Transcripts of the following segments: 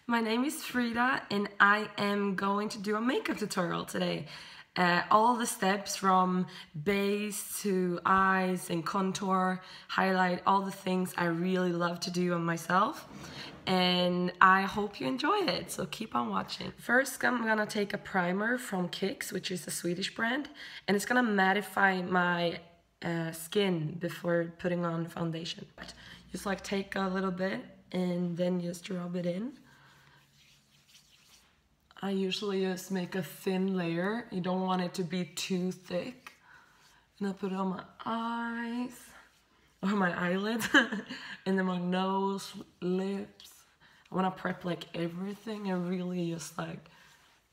My name is Frida and I am going to do a makeup tutorial today. All the steps from base to eyes and contour, highlight, all the things I really love to do on myself. And I hope you enjoy it, so keep on watching. First, I'm gonna take a primer from Kicks, which is a Swedish brand, and it's gonna mattify my skin before putting on foundation. Just like take a little bit and then just rub it in. I usually just make a thin layer. You don't want it to be too thick. And I put it on my eyes, or my eyelids, and then my nose, lips. I want to prep like everything and really just like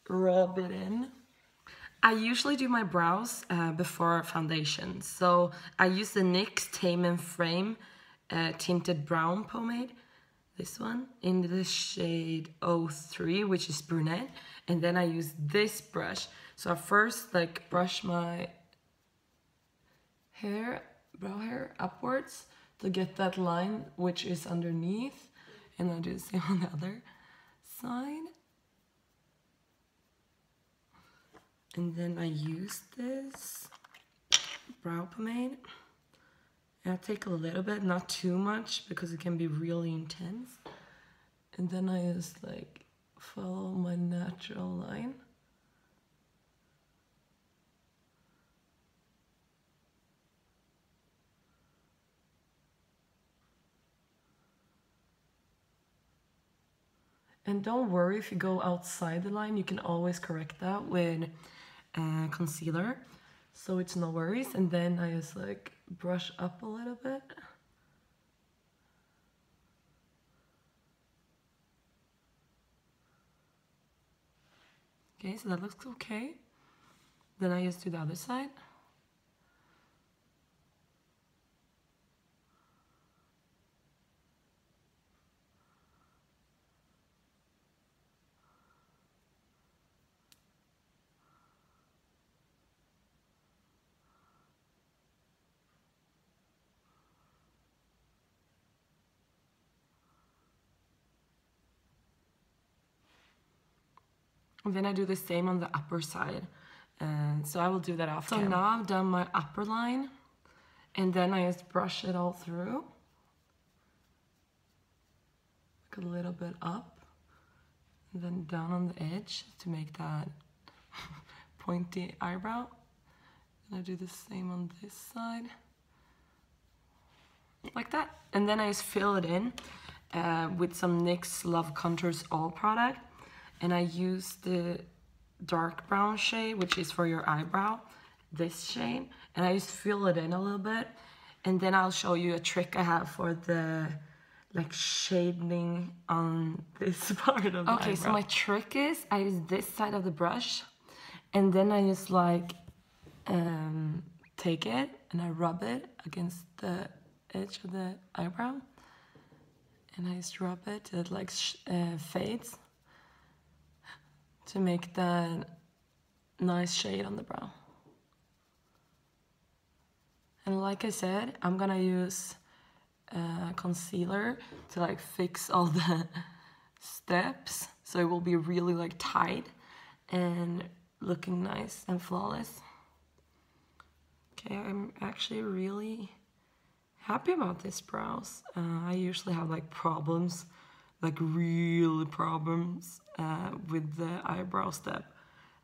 rub it in. I usually do my brows before foundation. So I use the NYX Tame and Frame tinted brown pomade. This one in the shade 03, which is brunette, and then I use this brush. So I first like brush my hair, brow hair upwards to get that line which is underneath, and I do the same on the other side. And then I use this brow pomade. And I take a little bit, not too much, because it can be really intense. And then I just like follow my natural line. And don't worry if you go outside the line, you can always correct that with concealer. So it's no worries. And then I just like brush up a little bit. Okay, so that looks okay. Then I just do the other side. And then I do the same on the upper side. So I will do that off camera. So now I've done my upper line, and then I just brush it all through. Like a little bit up, and then down on the edge to make that pointy eyebrow. And I do the same on this side. Like that. And then I just fill it in with some NYX Love Contours All product. And I use the dark brown shade, which is for your eyebrow, this shade. And I just fill it in a little bit. And then I'll show you a trick I have for the like shading on this part of the eyebrow. Okay, so my trick is I use this side of the brush. And then I just like take it and I rub it against the edge of the eyebrow. And I just rub it till it like fades, to make that nice shade on the brow. And like I said, I'm gonna use concealer to like fix all the steps, so it will be really like tight and looking nice and flawless. Okay, I'm actually really happy about this brows. I usually have like problems, like real problems with the eyebrow step.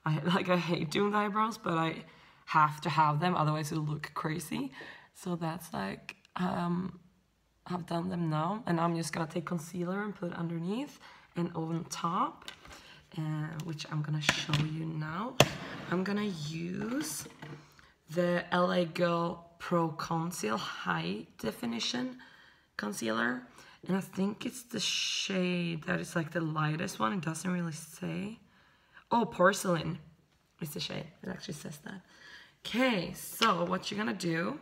I hate doing the eyebrows, but I have to have them, otherwise it'll look crazy. So that's like, I've done them now, and I'm just gonna take concealer and put it underneath and on top, which I'm gonna show you now. I'm gonna use the LA Girl Pro Conceal High Definition Concealer. And I think it's the shade that is like the lightest one. It doesn't really say. Oh, Porcelain is the shade. It actually says that. Okay, so what you're gonna do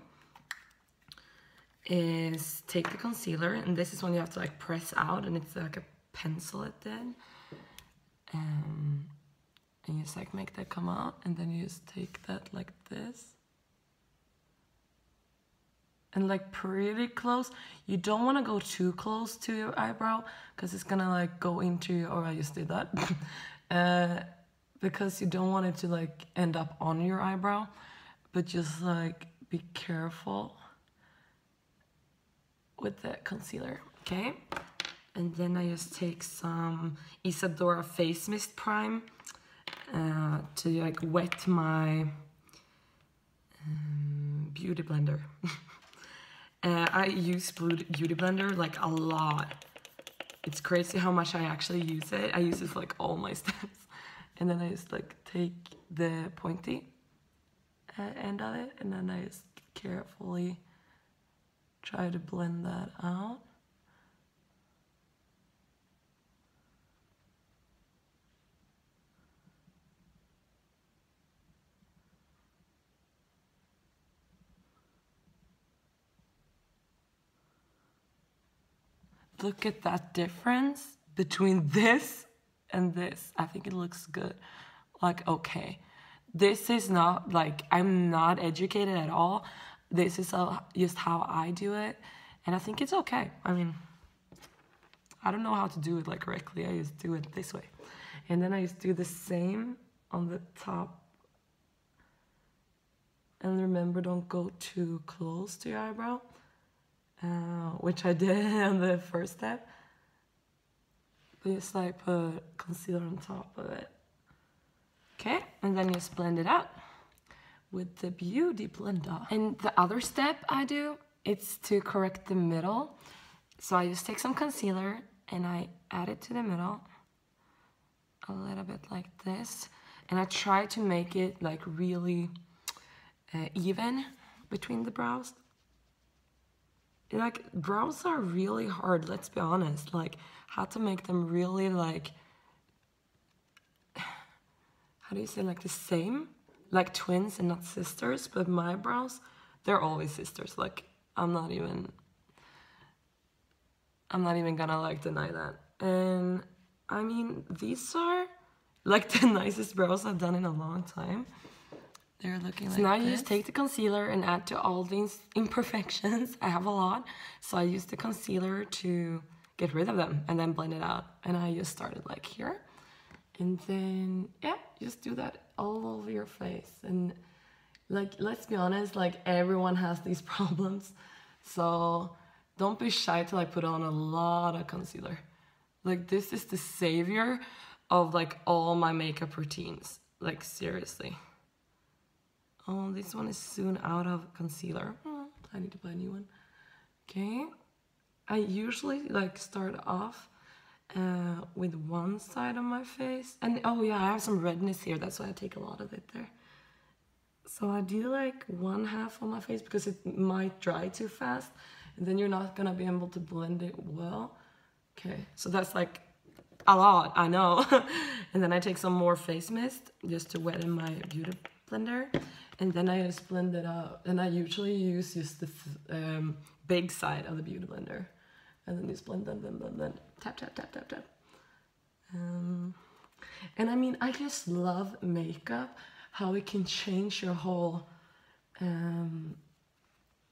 is take the concealer, and this is when you have to like press out, and it's like a pencil at the end. And you just like make that come out, and then you just take that like this. and like pretty close. You don't want to go too close to your eyebrow because it's gonna like go into your, or I just did that. Because you don't want it to like end up on your eyebrow, but just like be careful with the concealer, okay? And then I just take some Isadora Face Mist Prime to like wet my beauty blender. I use beauty blender like a lot. It's crazy how much I actually use it. I use it for like all my steps. And then I just like take the pointy end of it, and then I just carefully try to blend that out. Look at that difference between this and this. I think it looks good. Like, okay. This is not, like, I'm not educated at all. This is just how I do it. And I think it's okay. I mean, I don't know how to do it, like, correctly. I just do it this way. And then I just do the same on the top. And remember, don't go too close to your eyebrow. Which I did on the first step. But just like put concealer on top of it. Okay, and then just blend it out with the beauty blender. And the other step I do, it's to correct the middle. So I just take some concealer and I add it to the middle. A little bit like this. And I try to make it like really even between the brows. Like, brows are really hard, let's be honest. Like, how to make them really, like, how do you say, like, the same? Like twins and not sisters. But my brows, they're always sisters. Like, I'm not even gonna, like, deny that. And, I mean, these are, like, the nicest brows I've done in a long time. They're looking like this. So now you just take the concealer and add to all these imperfections. I have a lot. So I use the concealer to get rid of them and then blend it out. And I just started like here. And then, yeah, just do that all over your face. And like, let's be honest, like everyone has these problems. So don't be shy to like put on a lot of concealer. Like, this is the savior of like all my makeup routines. Like, seriously. Oh, this one is soon out of concealer. I need to buy a new one. Okay. I usually like start off with one side of my face. And oh yeah, I have some redness here. That's why I take a lot of it there. So I do like one half on my face because it might dry too fast. And then you're not gonna be able to blend it well. Okay, so that's like a lot, I know. And then I take some more face mist just to wet in my beauty blender. And then I just blend it out. And I usually use just the big side of the beauty blender. And then just blend. Tap, tap, tap, tap, tap. And I mean, I just love makeup. How it can change your whole,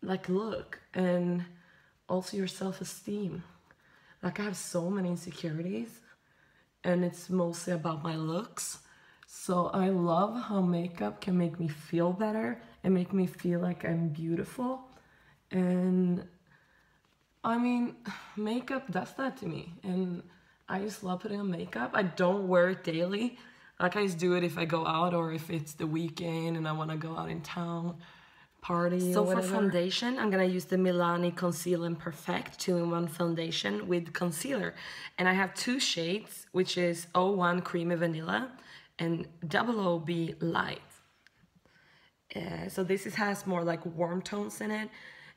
like, look. And also your self-esteem. Like, I have so many insecurities. And it's mostly about my looks. So I love how makeup can make me feel better and make me feel like I'm beautiful. And I mean, makeup does that to me. And I just love putting on makeup. I don't wear it daily. Like, I just do it if I go out or if it's the weekend and I want to go out in town, party or whatever. So for foundation, I'm going to use the Milani Conceal and Perfect 2-in-1 foundation with concealer. And I have two shades, which is 01 Creamy Vanilla and 00B Light. So this has more like warm tones in it,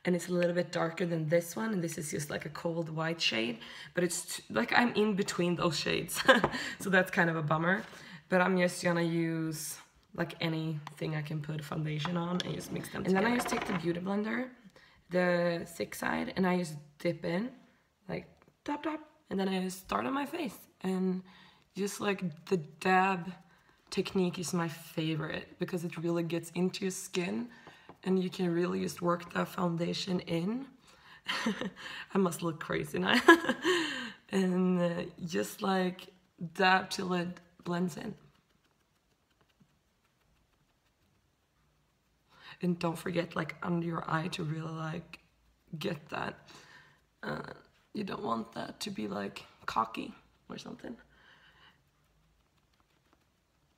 and it's a little bit darker than this one, and this is just like a cold white shade, but it's like I'm in between those shades. So that's kind of a bummer, but I'm just gonna use like anything I can put foundation on and just mix them together. And then I just take the beauty blender, the thick side, and I just dip in like tap tap, and then I just start on my face. And just like the dab technique is my favorite because it really gets into your skin and you can really just work that foundation in. I must look crazy now. And just like dab till it blends in. And don't forget, like, under your eye to really like get that. You don't want that to be like cocky or something.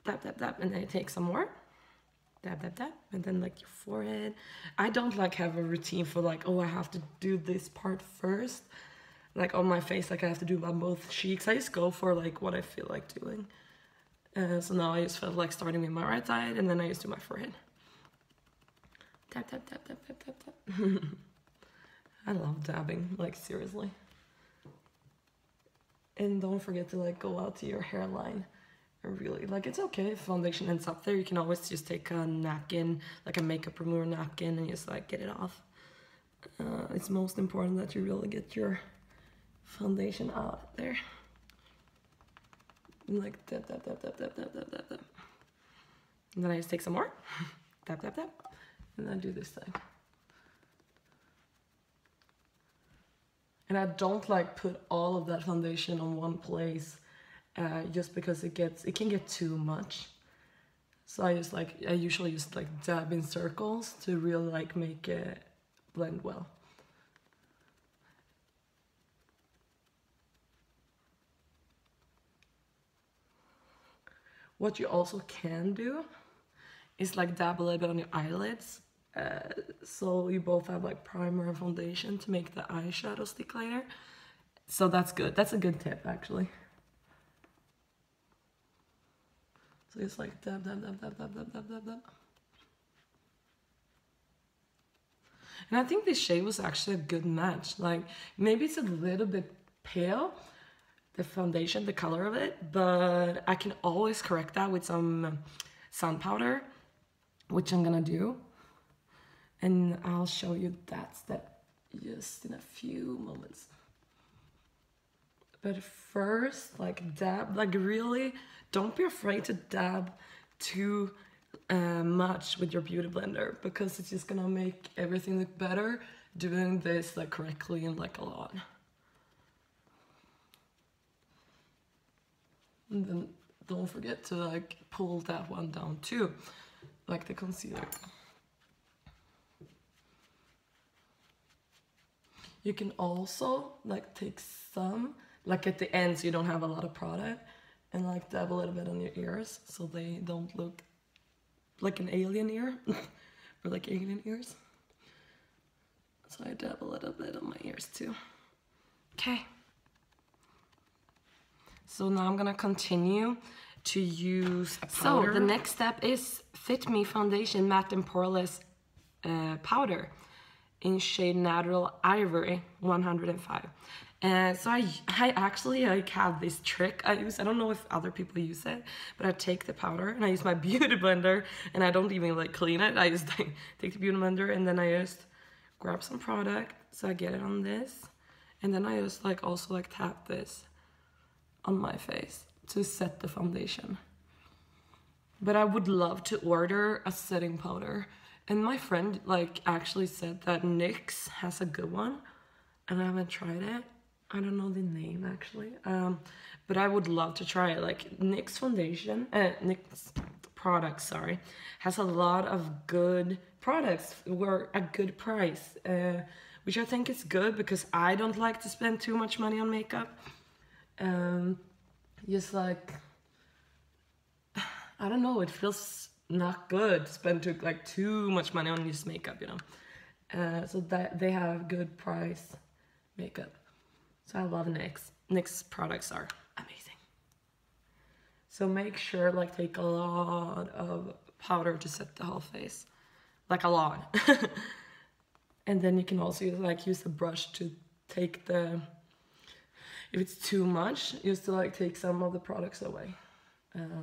Dab, dab, dab, and then you take some more. Dab, dab, dab, and then like your forehead. I don't like have a routine for like, oh, I have to do this part first. Like on my face, like I have to do on both cheeks. I just go for like what I feel like doing. So now I just felt like starting with my right side, and then I just do my forehead. Tap, tap, tap, tap, tap, tap, tap. I love dabbing, like seriously. And don't forget to like go out to your hairline. Really, like, it's okay if foundation ends up there. You can always just take a napkin, like a makeup remover napkin, and just like get it off. It's most important that you really get your foundation out there. And like tap, tap, tap, tap, tap, tap, tap, tap, tap. And then I just take some more. Tap, tap, tap. And then do this thing. And I don't like put all of that foundation on one place. Just because it can get too much. So I usually just like dab in circles to really like make it blend well. What you also can do is like dab a little bit on your eyelids. So you both have like primer and foundation to make the eyeshadow stick later. So that's good. That's a good tip actually. So it's like dab, dab, dab, dab, dab, dab, dab, dab, dab. And I think this shade was actually a good match. Like, maybe it's a little bit pale, the foundation, the color of it, but I can always correct that with some sun powder, which I'm gonna do. And I'll show you that step just in a few moments. But first, like dab, like really, don't be afraid to dab too much with your beauty blender, because it's just gonna make everything look better doing this like correctly and like a lot. And then don't forget to like pull that one down too, like the concealer. You can also like take some, like at the end so you don't have a lot of product, and like dab a little bit on your ears so they don't look like an alien ear or like alien ears. So I dab a little bit on my ears too. Okay. So now I'm gonna continue to use a powder. So the next step is Fit Me Foundation Matte and Poreless powder in shade Natural Ivory 105. So I actually like have this trick I use. I don't know if other people use it, but I take the powder and I use my beauty blender, and I don't even like clean it. I just like, take the beauty blender, and then I just grab some product, so I get it on this, and then I just like also like tap this on my face to set the foundation. But I would love to order a setting powder, and my friend like actually said that NYX has a good one, and I haven't tried it. I don't know the name actually, but I would love to try it. Like NYX foundation, NYX products, sorry, has a lot of good products for a good price, which I think is good because I don't like to spend too much money on makeup. Just like, I don't know, it feels not good to spend too much money on this makeup, you know. So that they have good price makeup. So I love NYX. NYX products are amazing. So make sure like take a lot of powder to set the whole face. Like a lot. And then you can also use the brush to take the, if it's too much, you just to take some of the products away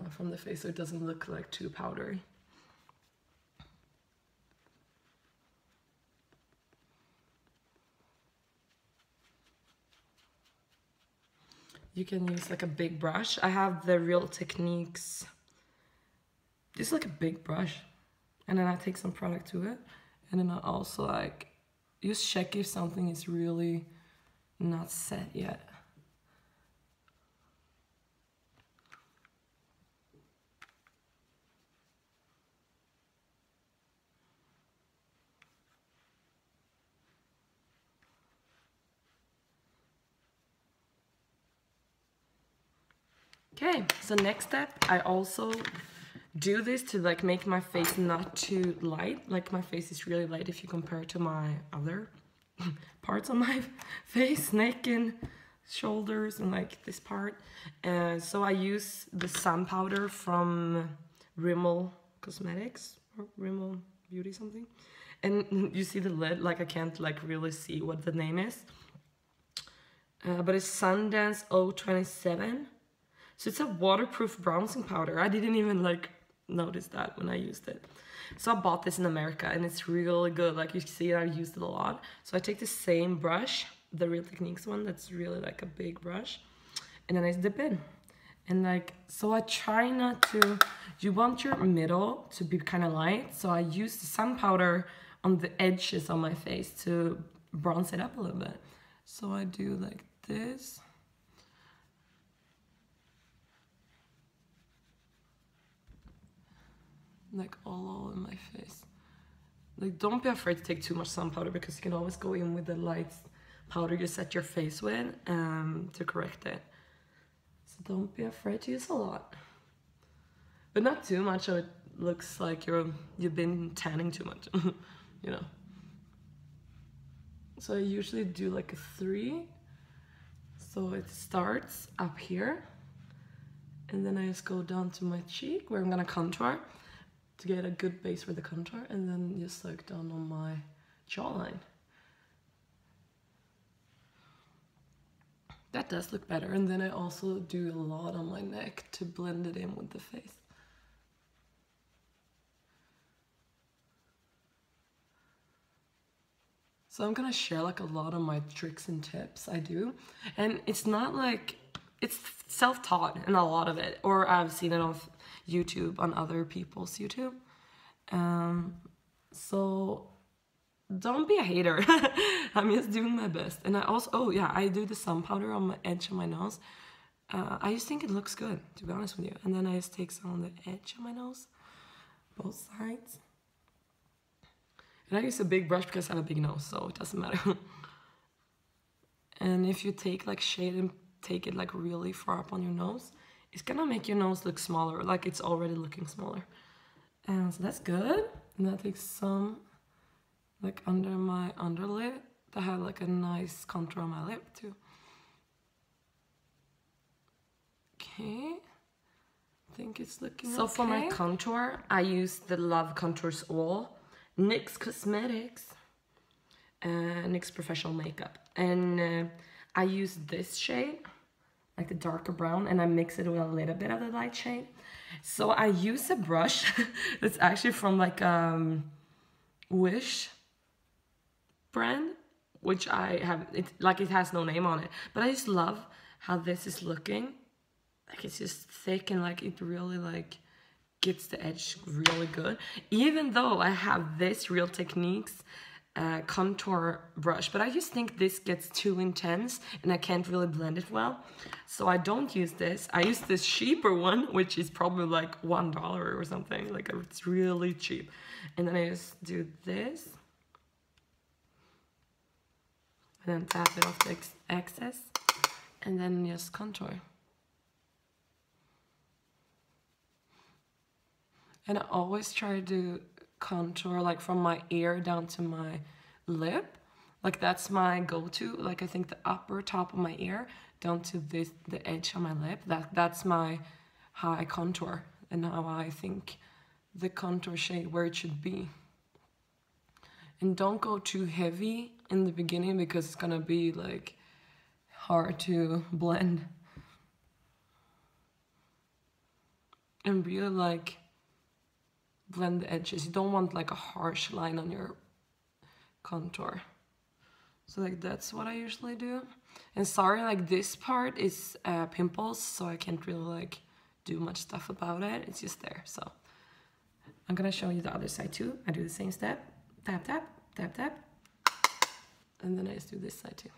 from the face so it doesn't look like too powdery. You can use like a big brush. I have the Real Techniques. This is like a big brush. And then I take some product to it And then I also like just check if something is really not set yet. Okay, so next step, I also do this to like make my face not too light. Like my face is really light if you compare it to my other parts on my face, neck and shoulders and like this part. So I use the sun powder from Rimmel Cosmetics or Rimmel Beauty something. And you see the lid, like I can't like really see what the name is. But it's Sundance 027. So it's a waterproof bronzing powder. I didn't even like notice that when I used it. So I bought this in America and it's really good. Like you see, I used it a lot. So I take the same brush, the Real Techniques one, that's really like a big brush. And then I dip in. And like, so I try not to, you want your middle to be kind of light. So I use the sun powder on the edges of my face to bronze it up a little bit. So I do like this. Like all over my face. Like don't be afraid to take too much sun powder because you can always go in with the light powder you set your face with to correct it. So don't be afraid to use a lot. But not too much so it looks like you've been tanning too much, you know. So I usually do like a 3. So it starts up here. And then I just go down to my cheek where I'm gonna contour to get a good base for the contour, and then just like down on my jawline. That does look better. And then I also do a lot on my neck to blend it in with the face. So I'm gonna share like a lot of my tricks and tips I do. And it's not like, it's self-taught in a lot of it, or I've seen it on YouTube, on other people's YouTube. So don't be a hater. I'm just doing my best. And I also, oh yeah, I do the sun powder on my edge of my nose. I just think it looks good, to be honest with you. And then I just take some on the edge of my nose, both sides. And I use a big brush because I have a big nose, so it doesn't matter. And if you take like shade and take it like really far up on your nose, it's gonna make your nose look smaller, like it's already looking smaller. And so that's good. And I take some like under my underlip to have like a nice contour on my lip too. Okay, I think it's looking so okay. For my contour, I use the Love Contours All, NYX Cosmetics, NYX Professional Makeup. And I use this shade, like the darker brown, and I mix it with a little bit of the light shade. So I use a brush that's actually from like Wish brand, which I have, it has no name on it, but I just love how this is looking. Like it's just thick and like it really like gets the edge really good. Even though I have this Real Techniques contour brush, but I just think this gets too intense and I can't really blend it well. So I don't use this. I use this cheaper one, which is probably like $1 or something. Like it's really cheap. And then I just do this. And then tap it off the excess. And then just contour. And I always try to contour like from my ear down to my lip. Like that's my go-to. Like I think the upper top of my ear down to the edge of my lip. That's how I contour and how I think the contour shade where it should be. And don't go too heavy in the beginning because it's gonna be like hard to blend. And really like blend the edges. You don't want like a harsh line on your contour. So like that's what I usually do. And sorry, like this part is pimples, so I can't really like do much stuff about it. It's just there. So I'm gonna show you the other side too. I do the same step. tap, tap, tap, tap. And then I just do this side too.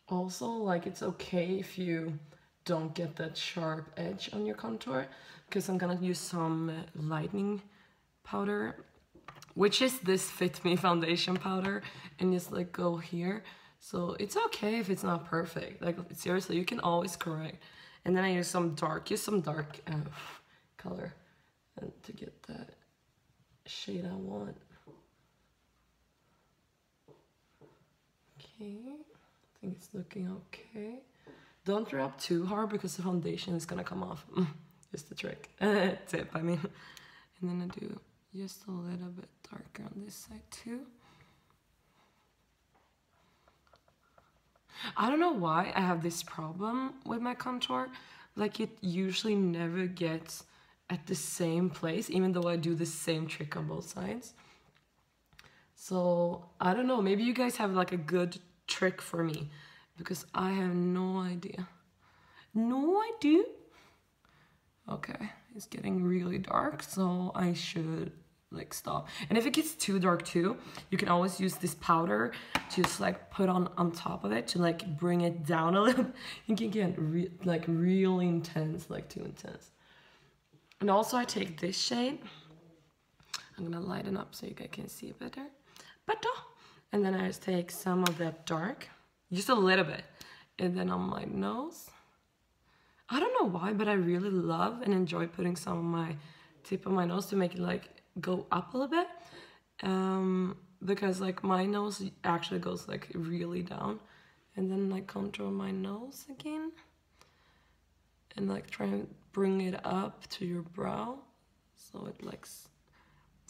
Also, like, it's okay if you don't get that sharp edge on your contour, because I'm gonna use some lightening powder, which is this Fit Me foundation powder, and just like go here. So it's okay if it's not perfect. Like, seriously, you can always correct. And then I use some dark color and to get that shade I want. Okay, I think it's looking okay. Don't drop too hard because the foundation is gonna come off. Just a trick. Tip, I mean. And then I do just a little bit darker on this side too. I don't know why I have this problem with my contour. Like, it usually never gets at the same place, even though I do the same trick on both sides. So I don't know, maybe you guys have like a good trick for me, because I have no idea. No idea. Okay, it's getting really dark, so I should like stop. And if it gets too dark too, you can always use this powder to just like put on top of it to like bring it down a little. You can get like really intense, like too intense. And also I take this shade. I'm gonna lighten up so you guys can see it better. And then I just take some of that dark, just a little bit, and then on my nose. I don't know why, but I really love and enjoy putting some on my tip of my nose to make it like go up a little bit. Because like my nose actually goes like really down. And then like contour my nose again. And like try and bring it up to your brow. So it like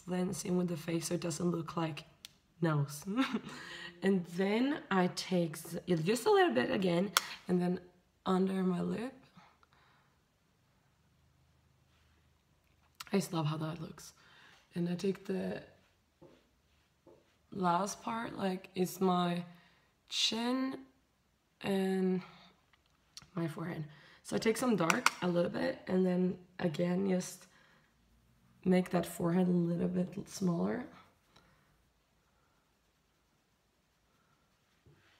blends in with the face so it doesn't look like nose. And then I take just a little bit again, and then under my lip. I just love how that looks. And I take the last part, like it's my chin and my forehead. So I take some dark, a little bit, and then again just make that forehead a little bit smaller.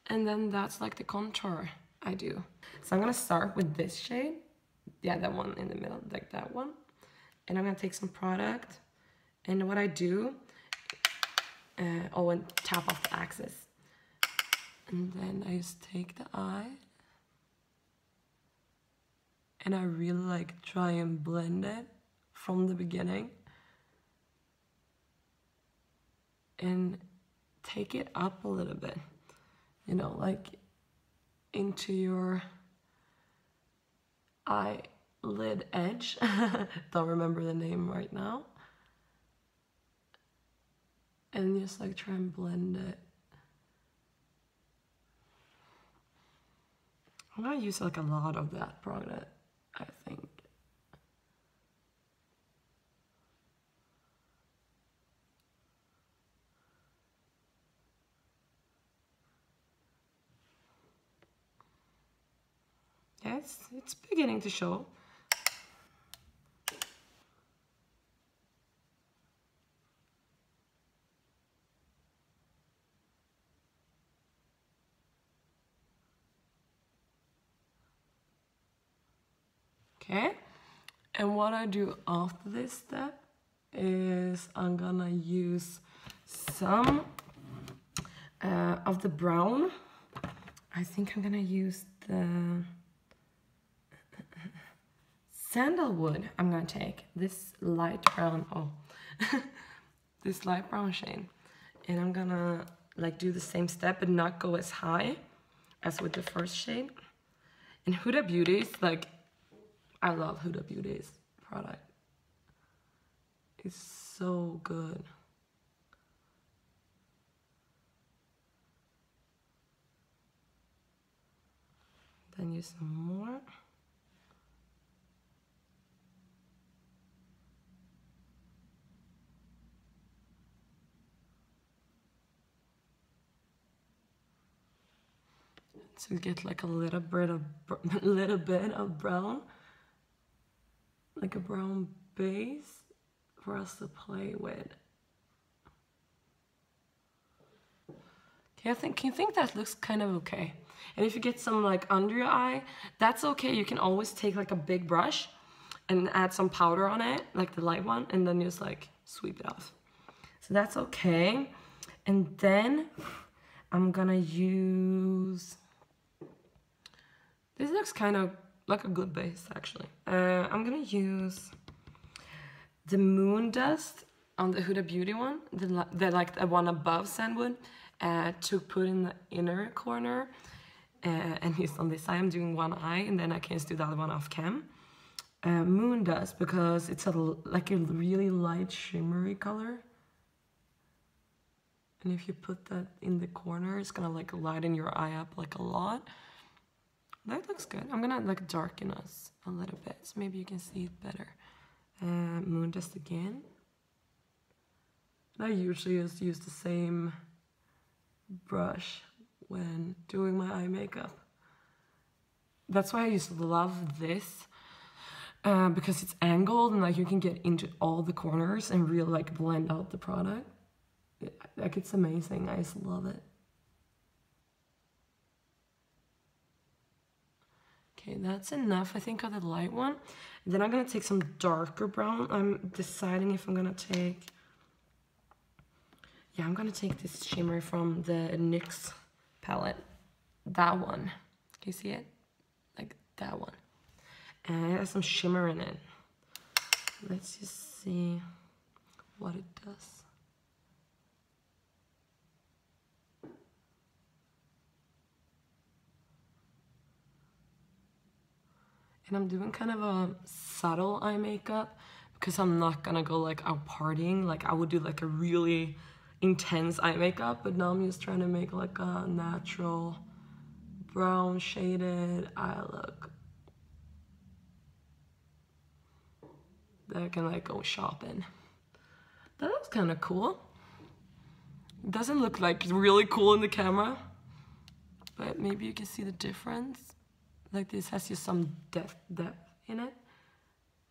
And then that's like the contour I do. So I'm gonna start with this shade. Yeah, that one in the middle, like that one. And I'm gonna take some product. And what I do, and tap off the axis. And then I just take the eye. And I really like try and blend it from the beginning. And take it up a little bit. You know, like into your eyelid edge. Don't remember the name right now. And just like try and blend it. I'm gonna use like a lot of that product, I think. Yeah, it's beginning to show. Okay, and what I do after this step is I'm gonna use some of the brown. I think I'm gonna use the sandalwood. I'm gonna take this light brown, this light brown shade, and I'm gonna like do the same step but not go as high as with the first shade. And Huda Beauty's, like, I love Huda Beauty's product. It's so good. Then use some more. to get like a little bit of brown, like a brown base for us to play with. Okay, can you think that looks kind of okay? And if you get some like under your eye, that's okay. You can always take like a big brush and add some powder on it, like the light one, and then just like sweep it off. So that's okay. And then I'm gonna use, this looks kind of like a good base actually. I'm gonna use the Moon Dust on the Huda Beauty one, the like the one above Sandwood, to put in the inner corner. And just on this side I'm doing one eye, and then I can just do the other one off cam. Moon Dust, because it's like a really light shimmery color. And if you put that in the corner, it's gonna like lighten your eye up like a lot. That looks good. I'm gonna like darken us a little bit, so maybe you can see it better. Moon Dust again. I usually just use the same brush when doing my eye makeup. That's why I used to love this, because it's angled and like you can get into all the corners and really like blend out the product. Like it's amazing. I just love it. Okay, that's enough I think of the light one. Then I'm gonna take some darker brown. I'm deciding if I'm gonna take, yeah, I'm gonna take this shimmer from the NYX palette. That one. Can you see it? Like that one. And it has some shimmer in it. Let's just see what it does. And I'm doing kind of a subtle eye makeup because I'm not gonna go like out partying. Like I would do like a really intense eye makeup, but now I'm just trying to make like a natural brown shaded eye look that I can like go shopping. That looks kind of cool. It doesn't look like really cool in the camera, but maybe you can see the difference. Like this has just some depth in it.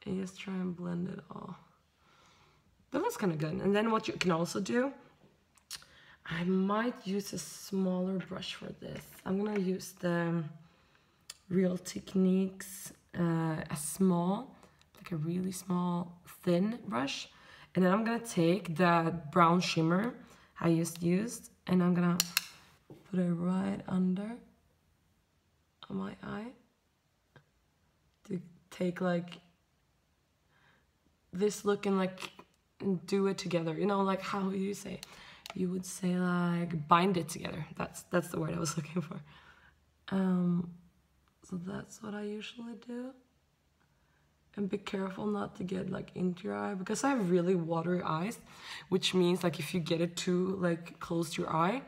And you just try and blend it all. That looks kind of good. And then what you can also do, I might use a smaller brush for this. I'm gonna use the Real Techniques, a small, like a really small, thin brush. And then I'm gonna take that brown shimmer I just used, and I'm gonna put it right under on my eye to take like this look and like do it together, you know, like how you say, you would say like bind it together. That's the word I was looking for. So that's what I usually do. And be careful not to get like into your eye, because I have really watery eyes, which means like if you get it too like close to your eye,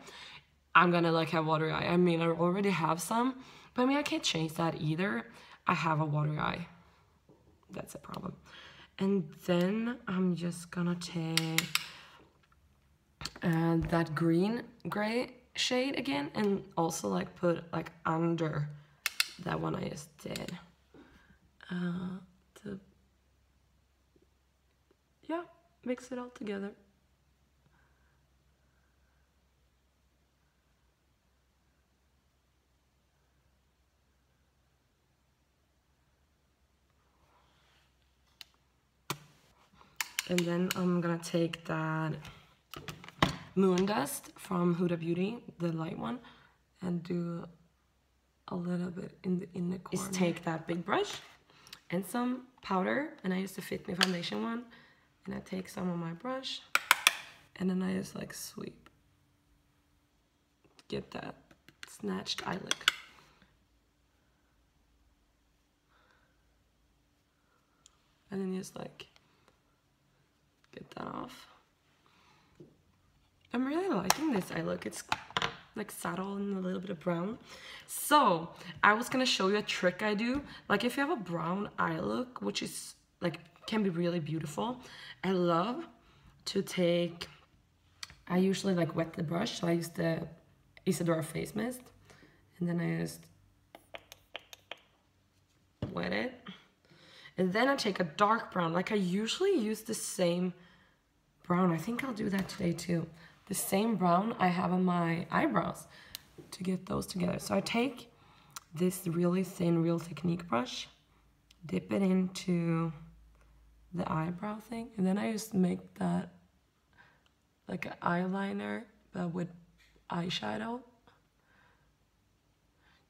I'm gonna like have watery eye. I mean, I already have some, but I mean, I can't change that either. I have a watery eye. That's a problem. And then I'm just gonna take that gray shade again, and also like put like under that one I just did. To, yeah, mix it all together. And then I'm gonna take that Moon Dust from Huda Beauty, the light one, and do a little bit in the corner. Just take that big brush and some powder, and I use the Fit Me foundation one, and I take some on my brush, and then I just like sweep. Get that snatched eye look. And then just like get that off. I'm really liking this eye look. It's like saddle and a little bit of brown. So I was gonna show you a trick I do. Like if you have a brown eye look, which is like can be really beautiful, I love to take, I usually like wet the brush, so I use the Isadora face mist, And then I just wet it. And then I take a dark brown. Like I usually use the same brown. I think I'll do that today too. The same brown I have on my eyebrows to get those together. So I take this really thin Real Technique brush, dip it into the eyebrow thing, and then I just make that like an eyeliner but with eyeshadow.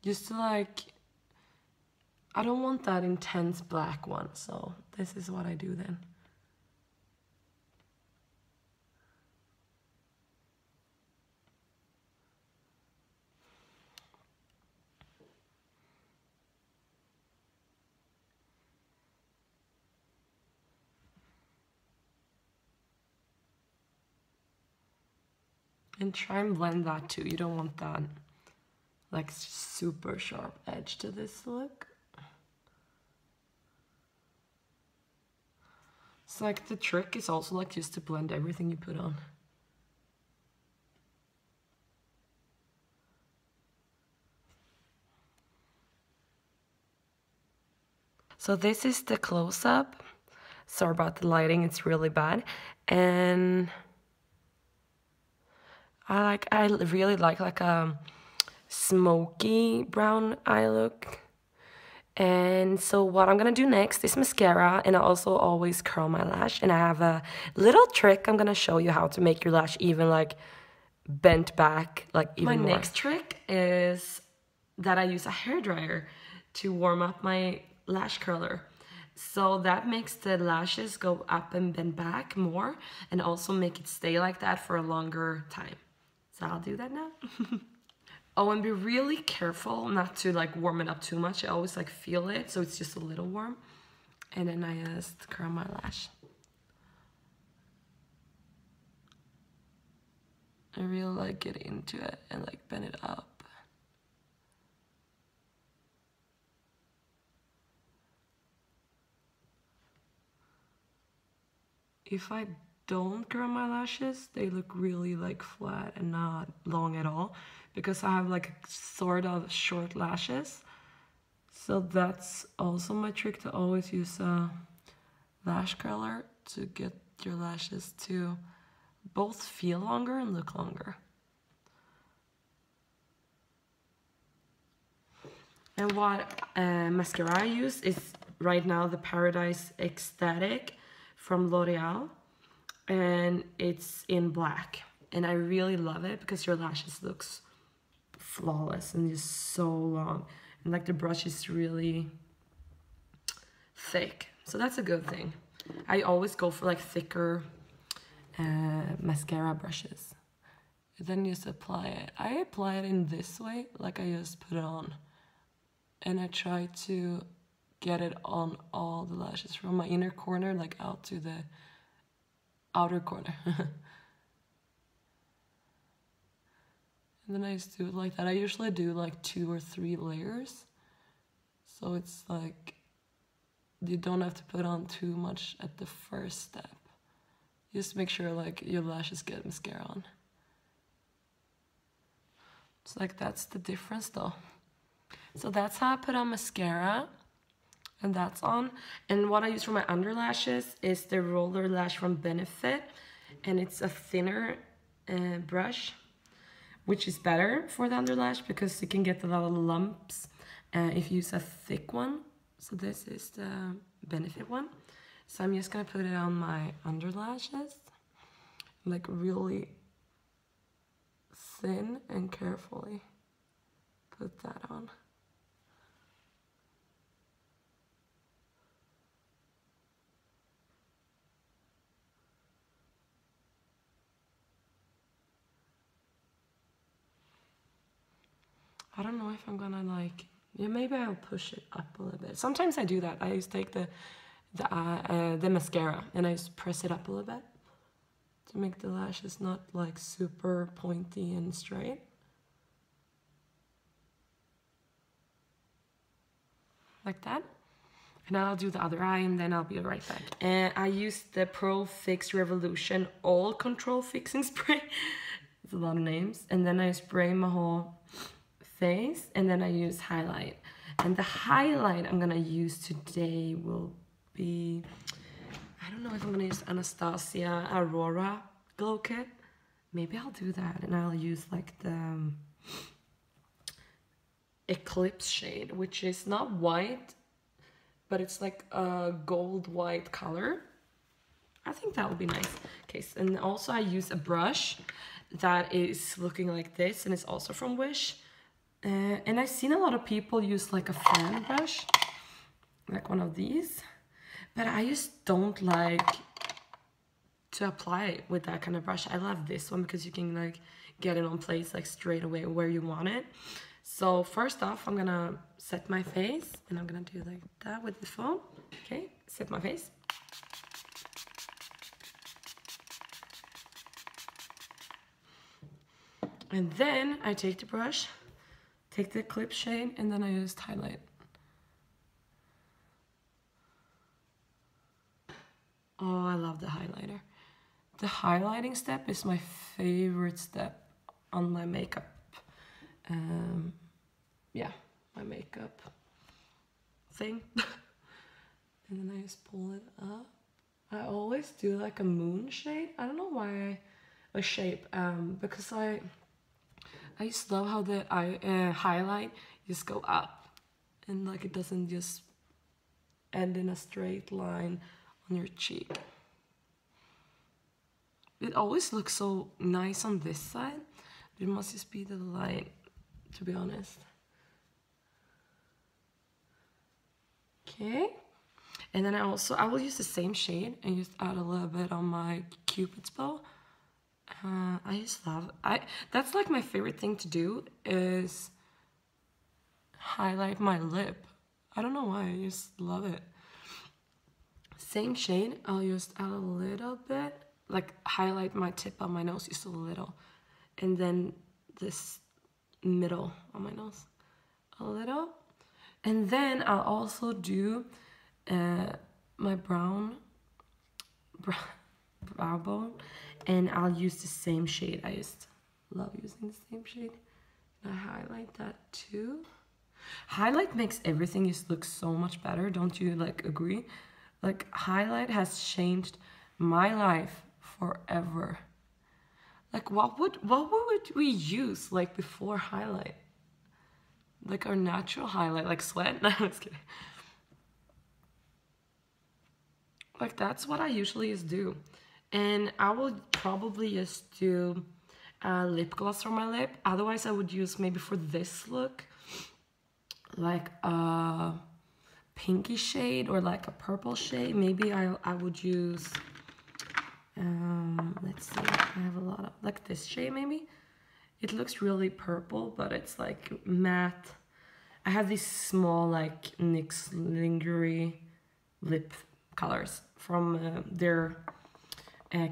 Just to like, I don't want that intense black one, so this is what I do then. And try and blend that too. You don't want that like super sharp edge to this look. It's like the trick is also like just to blend everything you put on. So this is the close-up. Sorry about the lighting, it's really bad. And I really like a smoky brown eye look. And so what I'm gonna do next is mascara, and I also always curl my lash. And I have a little trick I'm gonna show you how to make your lash even like bent back, like even more. My next trick is that I use a hairdryer to warm up my lash curler. So that makes the lashes go up and bend back more, and also make it stay like that for a longer time. So I'll do that now. Oh, and be really careful not to like warm it up too much. I always like feel it, so it's just a little warm. And then I just curl my lash. I really like get into it and like bend it up. If I don't curl my lashes, they look really like flat and not long at all, because I have like sort of short lashes. So that's also my trick, to always use a lash curler to get your lashes to both feel longer and look longer. And what mascara I use is right now the Paradise Ecstatic from L'Oreal, and it's in black, and I really love it because your lashes looks flawless and just so long, and like the brush is really thick, so that's a good thing. I always go for like thicker mascara brushes. Then just apply it. I apply it in this way, like I just put it on, and I try to get it on all the lashes from my inner corner like out to the outer corner. And then I just do it like that. I usually do like 2 or 3 layers, so it's like you don't have to put on too much at the first step. Just make sure like your lashes get mascara on. It's like that's the difference though. So that's how I put on mascara, and that's on. And what I use for my under lashes is the roller lash from Benefit, and it's a thinner brush, which is better for the under lash because you can get a lot of lumps if you use a thick one. So this is the Benefit one. So I'm just gonna put it on my under lashes, like really thin and carefully put that on. I don't know if I'm gonna like, yeah, maybe I'll push it up a little bit. Sometimes I do that. I just take the mascara and I just press it up a little bit to make the lashes not like super pointy and straight. Like that. And I'll do the other eye and then I'll be right back. And I use the Pro Fix Revolution All Control Fixing Spray. It's a lot of names. And then I spray my whole face, and then I use highlight. And the highlight I'm gonna use today will be, I don't know if I'm gonna use Anastasia Aurora Glow Kit. Maybe I'll do that, and I'll use like the Eclipse shade, which is not white, but it's like a gold white color. I think that would be nice. Okay, and also I use a brush that is looking like this, and it's also from Wish. And I've seen a lot of people use like a fan brush, like one of these, but I just don't like to apply it with that kind of brush. I love this one because you can like get it on place like straight away where you want it. So first off, I'm gonna set my face, and I'm gonna do like that with the phone. Okay, set my face. And then I take the brush, take the Eclipse shade, and then I use highlight. Oh, I love the highlighter. The highlighting step is my favorite step on my makeup. Yeah, my makeup thing. And then I just pull it up. I always do like a moon shade. I don't know why a shape, because I just love how the highlight just go up, and like it doesn't just end in a straight line on your cheek. It always looks so nice on this side, but it must just be the light, to be honest. Okay, and then I will use the same shade and just add a little bit on my Cupid's bow. I just love, that's like my favorite thing to do is highlight my lip. I don't know why, I just love it. Same shade, I'll just add a little bit, like highlight my tip of my nose just a little, and then this middle on my nose a little, and then I'll also do my brow bone, and I'll use the same shade. I just love using the same shade. And I highlight that too. Highlight makes everything just look so much better, don't you like agree? Like highlight has changed my life forever. Like what would we use like before highlight? Like our natural highlight, like sweat? No, I'm just kidding. Like that's what I usually just do. And I will probably just do lip gloss on my lip. Otherwise I would use maybe for this look like a pinky shade or like a purple shade. Maybe I would use let's see, I have a lot of like this shade maybe. It looks really purple, but it's like matte. I have these small like NYX Lingerie lip colors from their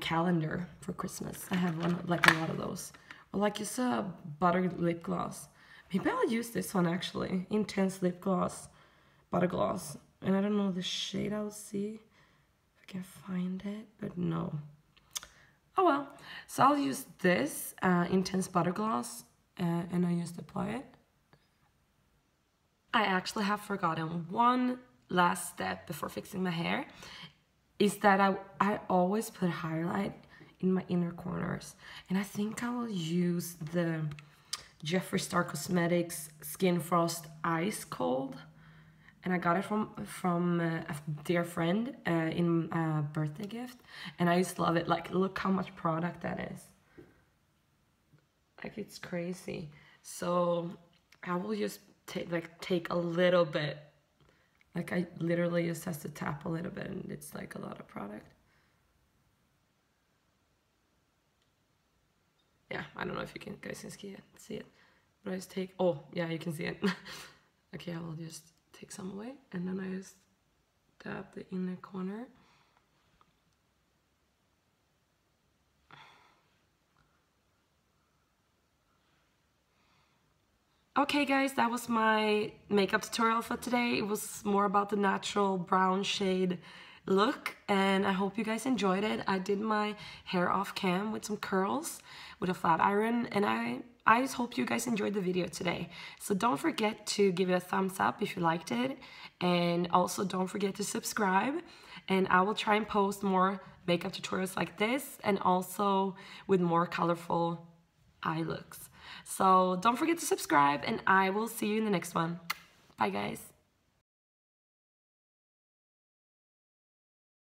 calendar for Christmas. I have one, like a lot of those. Or like just a butter lip gloss. Maybe I'll use this one actually. Intense lip gloss, butter gloss. And I don't know the shade, I'll see if I can find it, but no. Oh well, so I'll use this intense butter gloss and I just apply it. I actually have forgotten one last step before fixing my hair, is that I always put highlight in my inner corners. And I think I will use the Jeffree Star Cosmetics Skin Frost Ice Cold. And I got it from a dear friend in a birthday gift. And I just love it. Like, look how much product that is. Like, it's crazy. So I will just take a little bit. Like, I literally just have to tap a little bit, and it's like a lot of product. Yeah, I don't know if you guys can see it. But I just take, oh, yeah, you can see it. Okay, I will just take some away, and then I just tap the inner corner. Okay guys, that was my makeup tutorial for today. It was more about the natural brown shade look, and I hope you guys enjoyed it. I did my hair off cam with some curls with a flat iron, and I I just hope you guys enjoyed the video today. So don't forget to give it a thumbs up if you liked it, and also don't forget to subscribe, and I will try and post more makeup tutorials like this, and also with more colorful eye looks. So don't forget to subscribe, and I will see you in the next one. Bye guys.